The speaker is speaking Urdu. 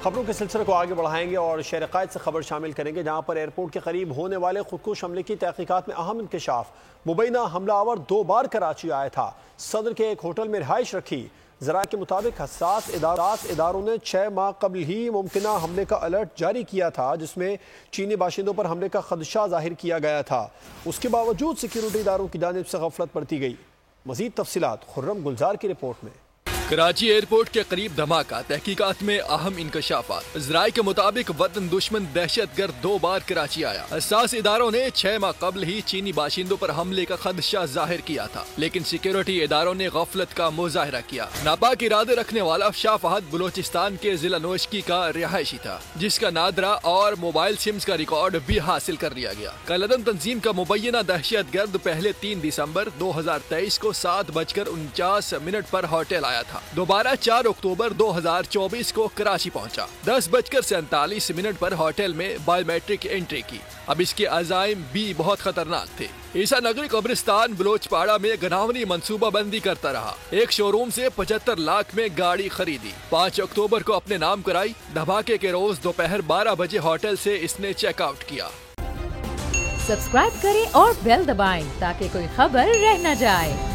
خبروں کے سلسلے کو آگے بڑھائیں گے اور شہر قائد سے خبر شامل کریں گے، جہاں پر ایئرپورٹ کے قریب ہونے والے خودکش حملے کی تحقیقات میں اہم انکشاف۔ مبینہ حملہ آور 2 بار کراچی آیا تھا، صدر کے ایک ہوٹل میں رہائش رکھی۔ ذرائع کے مطابق حساس اداروں نے 6 ماہ قبل ہی ممکنہ حملے کا الرٹ جاری کیا تھا، جس میں چینی باشندوں پر حملے کا خدشہ ظاہر کیا گیا تھا۔ اس کے باوجود سیکیورٹی اداروں کی جانب سے غفلت برتی گئی۔ مزید تفصیلات خرم گلزار کی رپورٹ میں۔ کراچی ایئرپورٹ کے قریب دھماکہ، تحقیقات میں اہم انکشافات۔ ذرائع کے مطابق وطن دشمن دہشت گرد 2 بار کراچی آیا۔ حساس اداروں نے 6 ماہ قبل ہی چینی باشندوں پر حملے کا خدشہ ظاہر کیا تھا، لیکن سیکیورٹی اداروں نے غفلت کا مظاہرہ کیا۔ ناپاک ارادے رکھنے والا شاہ فہد بلوچستان کے ضلع نوشکی کا رہائشی تھا، جس کا نادرہ اور موبائل سمز کا ریکارڈ بھی حاصل کر لیا گیا۔ کالعدم تنظیم کا مبینہ دہشت گرد پہلے 3 دسمبر 2023 کو 7:49 پر ہوٹل آیا تھا، دوبارہ 4 اکتوبر 2024 کو کراچی پہنچا، 10:47 پر ہوٹل میں بایو میٹرک انٹری کی۔ اب اس کے عزائم بھی بہت خطرناک تھے۔ عیسیٰ نگری قبرستان بلوچ پاڑا میں گناونی منصوبہ بندی کرتا رہا، ایک شو روم سے 75 لاکھ میں گاڑی خریدی، 5 اکتوبر کو اپنے نام کرائی، دھماکے کے روز دوپہر 12 بجے ہوٹل سے اس نے چیک آؤٹ کیا۔ سبسکرائب کریں اور بیل دبائیں تاکہ کوئی خبر رہ نہ جائے۔